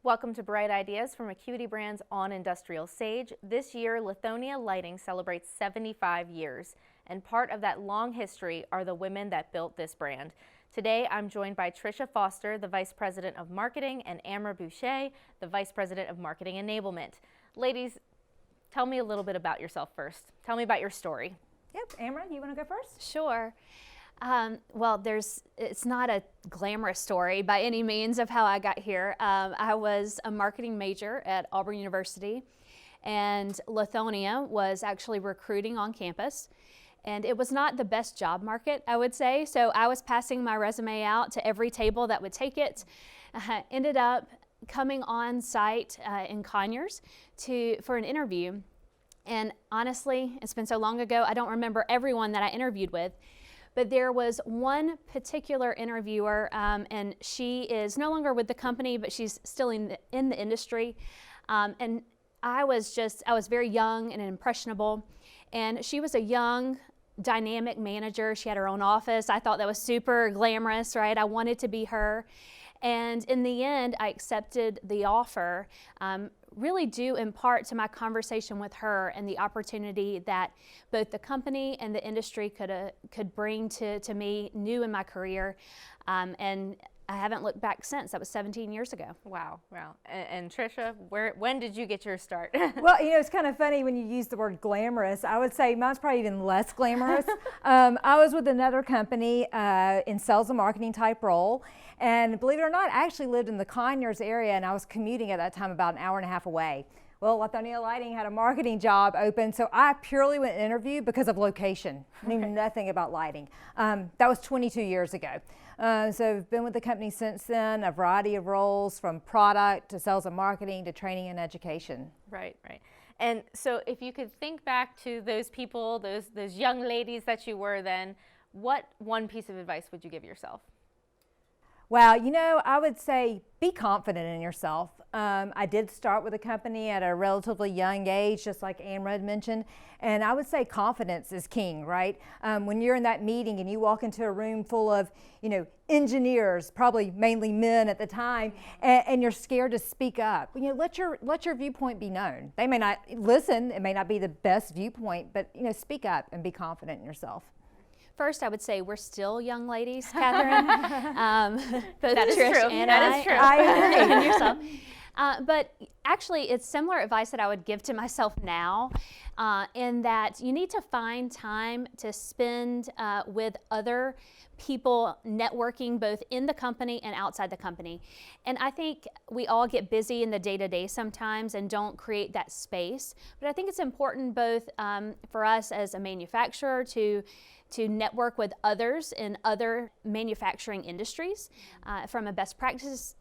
Welcome to Bright Ideas from Acuity Brands on Industrial Sage. This year, Lithonia Lighting celebrates 75 years, and part of that long history are the women that built this brand. Today, I'm joined by Tricia Foster, the Vice President of Marketing, and Amra Boucher, the Vice President of Marketing Enablement. Ladies, tell me a little bit about yourself first. Tell me about your story. Yep, Amra, you want to go first? Sure. Well, it's not a glamorous story by any means of how I got here. I was a marketing major at Auburn University, and Lithonia was actually recruiting on campus. And it was not the best job market, I would say. So I was passing my resume out to every table that would take it. Ended up coming on site in Conyers for an interview. And honestly, it's been so long ago, I don't remember everyone that I interviewed with. But there was one particular interviewer, and she is no longer with the company, but she's still in the industry. And I was very young and impressionable. And she was a young, dynamic manager. She had her own office. I thought that was super glamorous, right? I wanted to be her. And in the end, I accepted the offer, really due in part to my conversation with her and the opportunity that both the company and the industry could bring to me new in my career. And I haven't looked back since. That was 17 years ago. Wow. And Tricia, when did you get your start? Well, it's kind of funny when you use the word glamorous. I would say mine's probably even less glamorous. I was with another company in sales and marketing type role. And believe it or not, I actually lived in the Conyers area, and I was commuting at that time about an hour and a half away. Well, Lithonia Lighting had a marketing job open, so I purely went to interview because of location. I knew nothing about lighting. That was 22 years ago. So I've been with the company since then, a variety of roles from product to sales and marketing to training and education. Right. And so if you could think back to those people, those young ladies that you were then, what one piece of advice would you give yourself? Well, I would say be confident in yourself. I did start with a company at a relatively young age, just like Amra had mentioned, and I would say confidence is king, right? When you're in that meeting and you walk into a room full of, engineers, probably mainly men at the time, and you're scared to speak up. Let your viewpoint be known. They may not listen; it may not be the best viewpoint, but speak up and be confident in yourself. First, I would say we're still young ladies, Catherine. Both that is Trish true. And that is true. I agree. And yourself. But actually, it's similar advice that I would give to myself now, in that you need to find time to spend with other people networking both in the company and outside the company. And I think we all get busy in the day-to-day sometimes and don't create that space. But I think it's important both for us as a manufacturer to network with others in other manufacturing industries from a best practices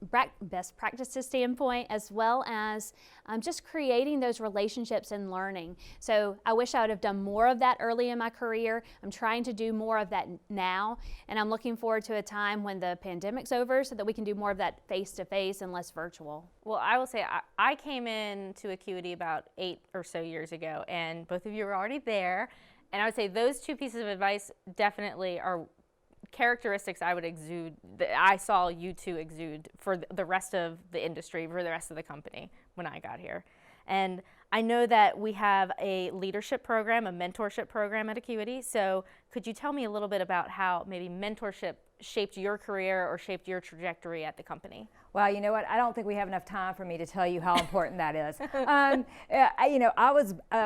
standpoint, as well as just creating those relationships and learning. So I wish I would have done more of that early in my career. I'm trying to do more of that now, and I'm looking forward to a time when the pandemic's over so that we can do more of that face-to-face and less virtual. Well, I will say I came into Acuity about 8 or so years ago, and both of you were already there. And I would say those two pieces of advice definitely are characteristics I saw you two exude for the rest of the industry, for the rest of the company when I got here. And I know that we have a leadership program, a mentorship program at Acuity. So could you tell me a little bit about how maybe mentorship shaped your career or shaped your trajectory at the company? Well, you know what? I don't think we have enough time for me to tell you how important that is. I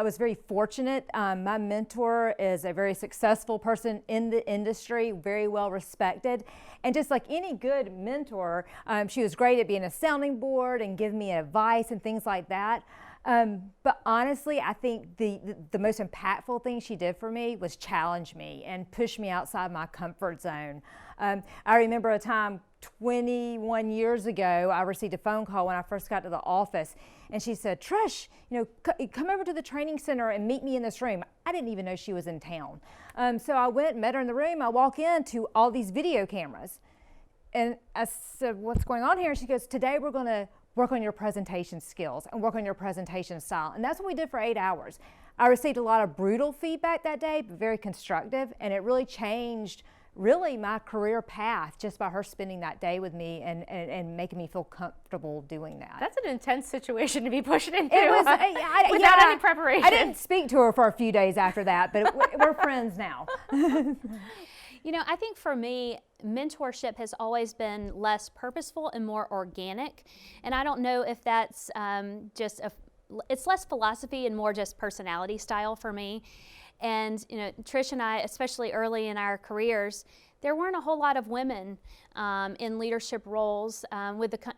was very fortunate. My mentor is a very successful person in the industry, very well respected. And just like any good mentor, she was great at being a sounding board and giving me advice and things like that. But honestly, I think the most impactful thing she did for me was challenge me and push me outside my comfort zone. I remember a time 21 years ago, I received a phone call when I first got to the office, and she said, "Trish, come over to the training center and meet me in this room." I didn't even know she was in town. So I went and met her in the room. I walk into all these video cameras, and I said, "What's going on here?" And she goes, "Today we're going to work on your presentation skills and work on your presentation style." And that's what we did for 8 hours. I received a lot of brutal feedback that day, but very constructive, and it really changed really my career path just by her spending that day with me and making me feel comfortable doing that. That's an intense situation to be pushed into It was without any preparation. I didn't speak to her for a few days after that, but we're friends now. You know, I think for me, mentorship has always been less purposeful and more organic. And I don't know if that's it's less philosophy and more just personality style for me. And, you know, Trish and I, especially early in our careers, there weren't a whole lot of women in leadership roles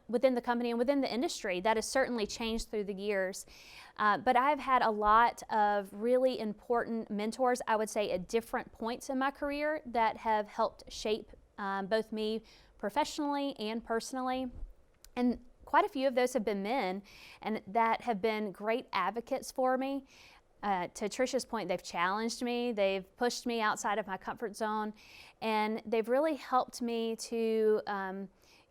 within the company and within the industry. That has certainly changed through the years. But I've had a lot of really important mentors, I would say, at different points in my career that have helped shape both me professionally and personally. And quite a few of those have been men, and that have been great advocates for me. To Tricia's point, they've challenged me, they've pushed me outside of my comfort zone, and they've really helped me to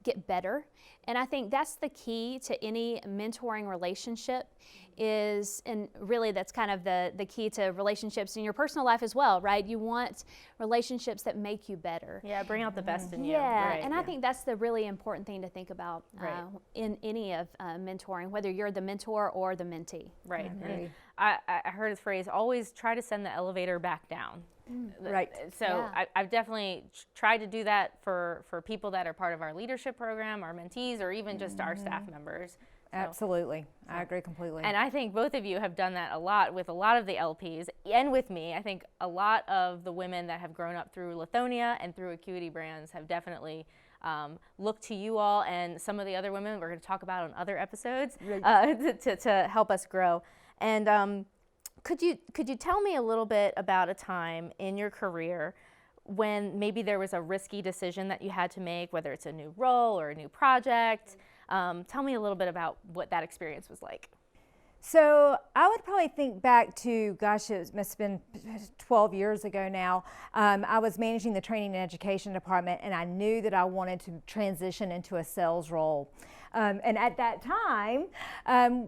get better. And I think that's the key to any mentoring relationship is, and really that's kind of the key to relationships in your personal life as well, right? You want relationships that make you better. Yeah, bring out the best in you. Yeah, Right, and I think that's the really important thing to think about Right. in any of mentoring, whether you're the mentor or the mentee. Right. I agree. And I heard this phrase, always try to send the elevator back down. Right. So Yeah. I've definitely tried to do that for people that are part of our leadership program, our mentees, or even just our staff members. So- Absolutely. I agree completely. And I think both of you have done that a lot with a lot of the LPs and with me. I think a lot of the women that have grown up through Lithonia and through Acuity Brands have definitely looked to you all and some of the other women we're going to talk about on other episodes to help us grow. And could you tell me a little bit about a time in your career when maybe there was a risky decision that you had to make, whether it's a new role or a new project? Tell me a little bit about what that experience was like. So I would probably think back to, gosh, it must have been 12 years ago now. I was managing the training and education department, and I knew that I wanted to transition into a sales role. And at that time,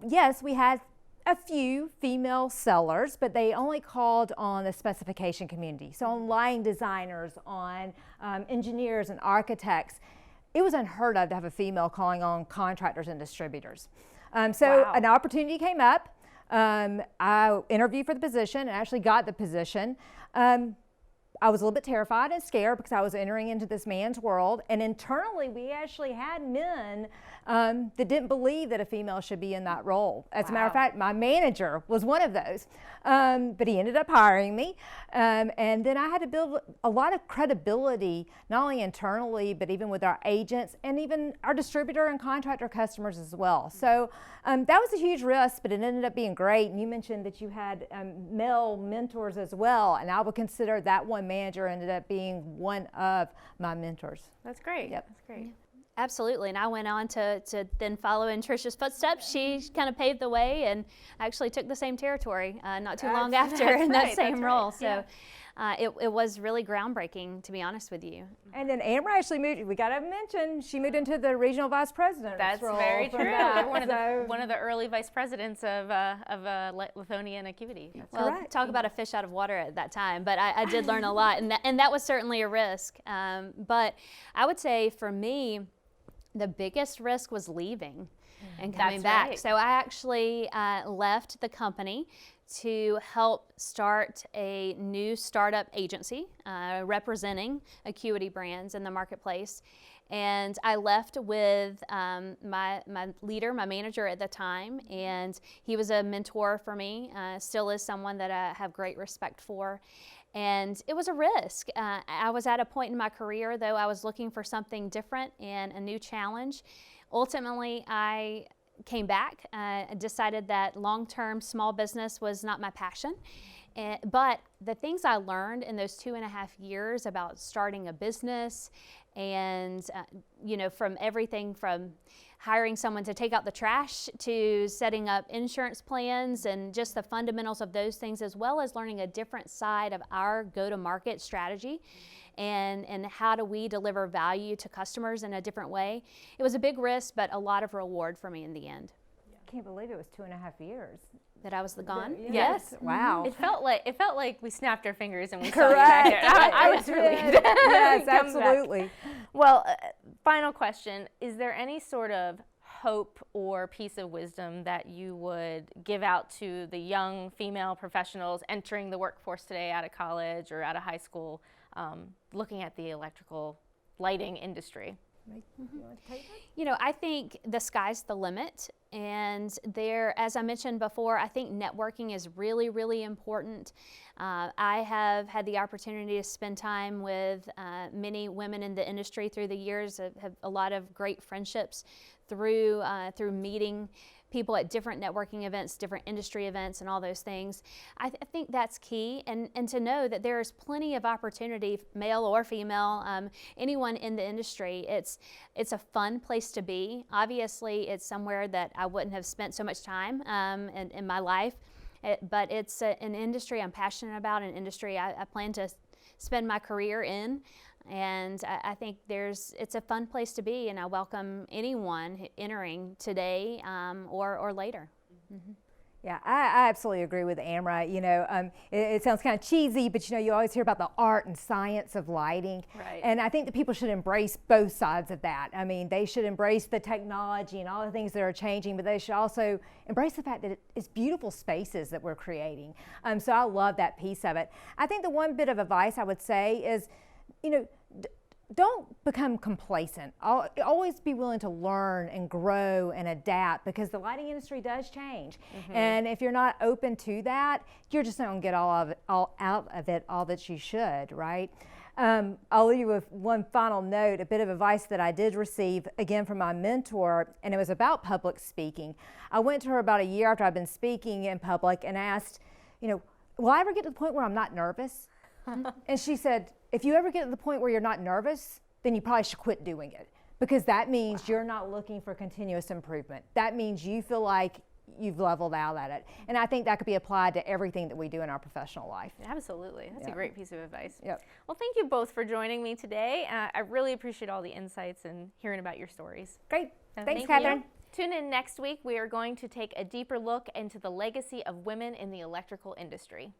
yes, we had a few female sellers, but they only called on the specification community. So on lighting designers, on engineers and architects. It was unheard of to have a female calling on contractors and distributors. So Wow. an opportunity came up. I interviewed for the position and actually got the position. I was a little bit terrified and scared because I was entering into this man's world. And internally, we actually had men that didn't believe that a female should be in that role. As a matter of Wow. fact, my manager was one of those. But he ended up hiring me. And then I had to build a lot of credibility, not only internally, but even with our agents and even our distributor and contractor customers as well. So that was a huge risk, but it ended up being great. And you mentioned that you had male mentors as well. And I would consider that one manager ended up being one of my mentors. That's great. Yep. That's great. Absolutely, and I went on to then follow in Tricia's footsteps. She kind of paved the way and actually took the same territory not too long after in that right, same that's role. right, So it was really groundbreaking, to be honest with you. And then Amra actually moved, we got to mention, she moved into the regional vice president. That's role very from true. that. You're one of the early vice presidents of Lithonia and Acuity. That's Well, Correct. talk about a fish out of water at that time, but I did learn a lot, and that was certainly a risk. But I would say for me, the biggest risk was leaving and coming That's back. right. So I actually left the company to help start a new startup agency representing Acuity Brands in the marketplace. And I left with my leader, my manager at the time, and he was a mentor for me, still is someone that I have great respect for. And it was a risk. I was at a point in my career, though, I was looking for something different and a new challenge. Ultimately, I came back, decided that long-term small business was not my passion. But the things I learned in those 2.5 years about starting a business and, from everything from hiring someone to take out the trash to setting up insurance plans and just the fundamentals of those things, as well as learning a different side of our go-to-market strategy and how do we deliver value to customers in a different way. It was a big risk, but a lot of reward for me in the end. can't believe it was 2.5 years. That I was gone. Yes. Wow. It felt like we snapped our fingers and we saw you back there. I was relieved. Yes, Come back. absolutely. Well, final question. Is there any sort of hope or piece of wisdom that you would give out to the young female professionals entering the workforce today out of college or out of high school, looking at the electrical lighting industry? You know, I think the sky's the limit, and there, as I mentioned before, I think networking is really, really important. I have had the opportunity to spend time with many women in the industry through the years. I have a lot of great friendships through meeting people at different networking events, different industry events, and all those things. I think that's key, and to know that there is plenty of opportunity, male or female, anyone in the industry. It's a fun place to be. Obviously, it's somewhere that I wouldn't have spent so much time in my life, but it's an industry I'm passionate about, an industry I plan to spend my career in. And I think it's a fun place to be, and I welcome anyone entering today or later. Mm-hmm. Yeah, I absolutely agree with Amra. You know, it sounds kind of cheesy, but you know, you always hear about the art and science of lighting. Right. And I think that people should embrace both sides of that. I mean, they should embrace the technology and all the things that are changing, but they should also embrace the fact that it's beautiful spaces that we're creating. So I love that piece of it. I think the one bit of advice I would say is, you know, don't become complacent. Always be willing to learn and grow and adapt, because the lighting industry does change. Mm-hmm. And if you're not open to that, you're just not going to get all out of it all that you should, right? I'll leave you with one final note, a bit of advice that I did receive, again, from my mentor, and it was about public speaking. I went to her about a year after I'd been speaking in public and asked, you know, will I ever get to the point where I'm not nervous? And she said, if you ever get to the point where you're not nervous, then you probably should quit doing it, because that means you're not looking for continuous improvement. That means you feel like you've leveled out at it. And I think that could be applied to everything that we do in our professional life. Absolutely. That's a great piece of advice. Yep. Well, thank you both for joining me today. I really appreciate all the insights and hearing about your stories. Great. Thanks, Thank Catherine. you. Tune in next week. We are going to take a deeper look into the legacy of women in the electrical industry.